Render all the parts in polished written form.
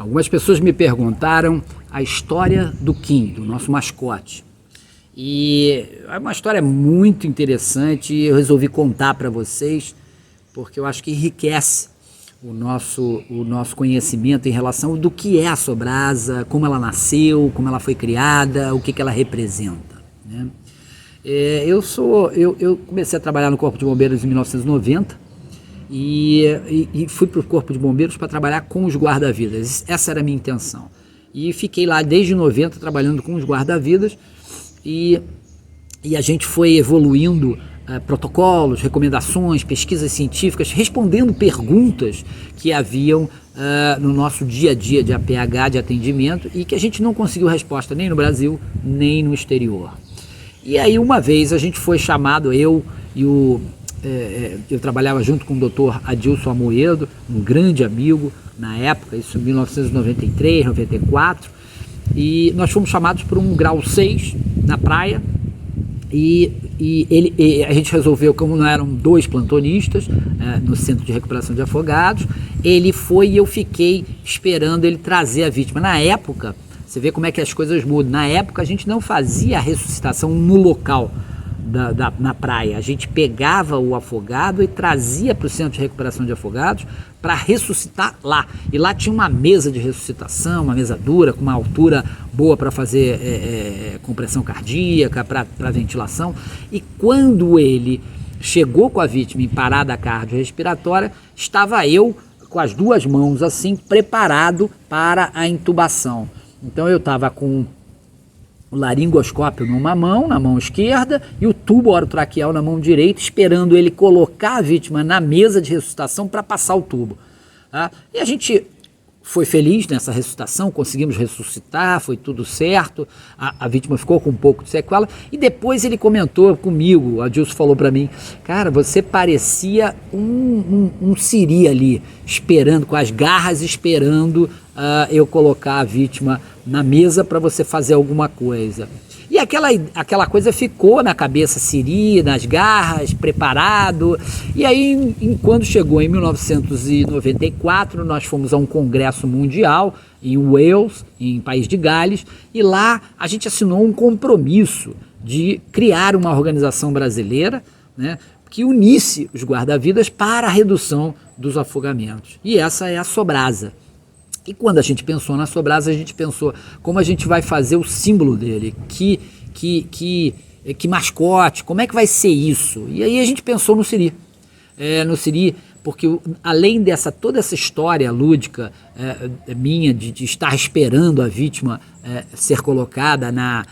Algumas pessoas me perguntaram a história do Kim, do nosso mascote. E é uma história muito interessante e eu resolvi contar para vocês porque eu acho que enriquece o nosso conhecimento em relação do que é a Sobrasa, como ela nasceu, como ela foi criada, o que ela representa, né? Eu comecei a trabalhar no Corpo de Bombeiros em 1990 e fui para o Corpo de Bombeiros para trabalhar com os guarda-vidas. Essa era a minha intenção. E fiquei lá desde 90 trabalhando com os guarda-vidas e a gente foi evoluindo protocolos, recomendações, pesquisas científicas, respondendo perguntas que haviam no nosso dia a dia de APH, de atendimento, e que a gente não conseguiu resposta nem no Brasil, nem no exterior. E aí uma vez a gente foi chamado, eu trabalhava junto com o Dr. Adilson Amoedo, um grande amigo na época, isso em 1993, 94, e nós fomos chamados para um grau 6 na praia, e a gente resolveu, como não eram 2 plantonistas no Centro de Recuperação de Afogados, ele foi e eu fiquei esperando ele trazer a vítima. Na época, você vê como é que as coisas mudam, na época a gente não fazia a ressuscitação no local na praia, a gente pegava o afogado e trazia para o Centro de Recuperação de Afogados para ressuscitar lá, e lá tinha uma mesa de ressuscitação, uma mesa dura, com uma altura boa para fazer compressão cardíaca, para ventilação, e quando ele chegou com a vítima em parada cardiorrespiratória, estava eu com as 2 mãos assim, preparado para a intubação. Então eu estava com o laringoscópio numa mão, na mão esquerda, e o tubo orotraqueal na mão direita, esperando ele colocar a vítima na mesa de ressuscitação para passar o tubo. Tá? E a gente foi feliz nessa ressuscitação, conseguimos ressuscitar, foi tudo certo, a vítima ficou com um pouco de sequela, e depois ele comentou comigo, o Adilson falou para mim, cara, você parecia um siri ali, esperando, com as garras esperando eu colocar a vítima na mesa para você fazer alguma coisa. E aquela coisa ficou na cabeça siri, nas garras, preparado. E aí, quando chegou em 1994, nós fomos a um congresso mundial em Wales, em País de Gales, e lá a gente assinou um compromisso de criar uma organização brasileira, né, que unisse os guarda-vidas para a redução dos afogamentos. E essa é a Sobrasa. E quando a gente pensou na Sobrasa, a gente pensou como a gente vai fazer o símbolo dele, que mascote, como é que vai ser isso? E aí a gente pensou no siri. No siri, porque além toda essa história lúdica minha de estar esperando a vítima ser colocada na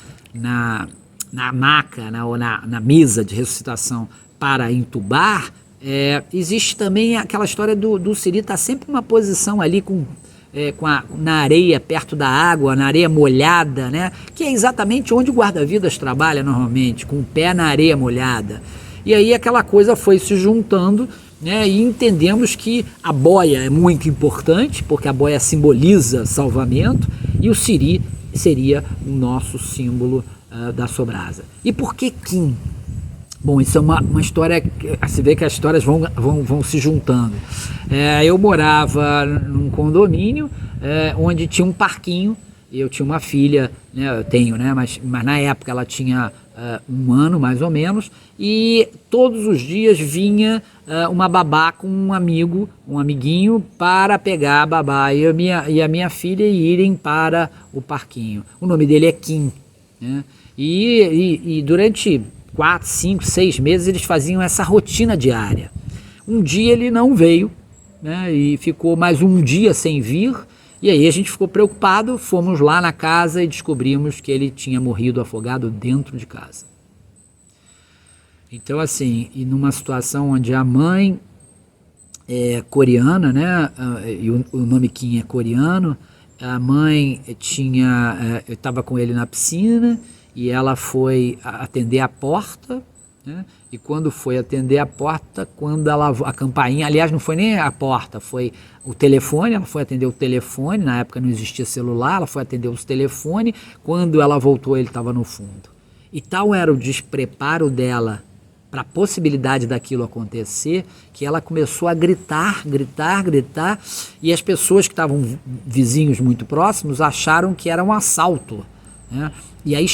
maca, ou na mesa de ressuscitação para entubar, existe também aquela história do siri estar sempre numa posição ali na areia, perto da água, na areia molhada, né? Que é exatamente onde o guarda-vidas trabalha normalmente, com o pé na areia molhada. E aí aquela coisa foi se juntando, né? E entendemos que a boia é muito importante, porque a boia simboliza salvamento, e o siri seria o nosso símbolo da Sobrasa. E por que Kim? Bom, isso é uma história, você vê que as histórias vão se juntando. Eu morava num condomínio onde tinha um parquinho, e eu tinha uma filha, né, eu tenho, né, mas na época ela tinha 1 ano mais ou menos, e todos os dias vinha uma babá com um amiguinho para pegar a babá e a minha filha e irem para o parquinho. O nome dele é Kim, né, e durante 4, 5, 6 meses eles faziam essa rotina diária. Um dia ele não veio, né, e ficou mais um dia sem vir, e aí a gente ficou preocupado, fomos lá na casa e descobrimos que ele tinha morrido afogado dentro de casa. Então assim, e numa situação onde a mãe é coreana, né, e o nome Kim é coreano, a mãe estava com ele na piscina, e ela foi atender a porta, né? E quando foi atender a porta, quando a campainha, aliás, não foi nem a porta, foi o telefone, ela foi atender o telefone, na época não existia celular, ela foi atender os telefones, quando ela voltou ele estava no fundo. E tal era o despreparo dela para a possibilidade daquilo acontecer, que ela começou a gritar, e as pessoas que estavam vizinhos muito próximos acharam que era um assalto, né? E aí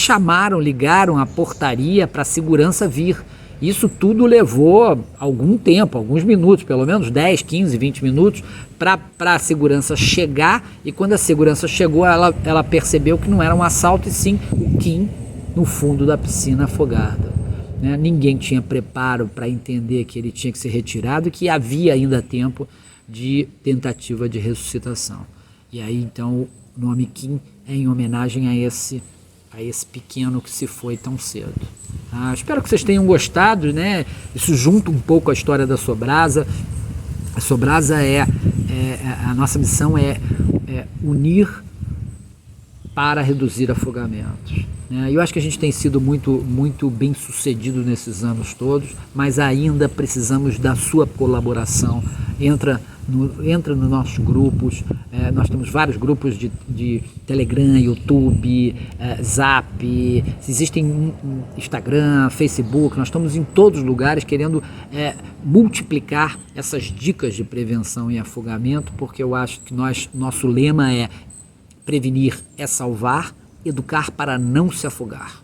ligaram a portaria para a segurança vir. Isso tudo levou algum tempo, alguns minutos, pelo menos 10, 15, 20 minutos, para a segurança chegar, e quando a segurança chegou, ela percebeu que não era um assalto, e sim o Kim no fundo da piscina afogado. Né? Ninguém tinha preparo para entender que ele tinha que ser retirado e que havia ainda tempo de tentativa de ressuscitação. E aí então o nome Kim é em homenagem a esse pequeno que se foi tão cedo. Espero que vocês tenham gostado, né? Isso junta um pouco a história da Sobrasa. A Sobrasa a nossa missão é unir para reduzir afogamentos. Eu acho que a gente tem sido muito bem sucedido nesses anos todos, mas ainda precisamos da sua colaboração. Entra nos nossos grupos, nós temos vários grupos de Telegram, YouTube, Zap, existem Instagram, Facebook, nós estamos em todos os lugares querendo multiplicar essas dicas de prevenção e afogamento, porque eu acho que nosso lema é prevenir é salvar, educar para não se afogar.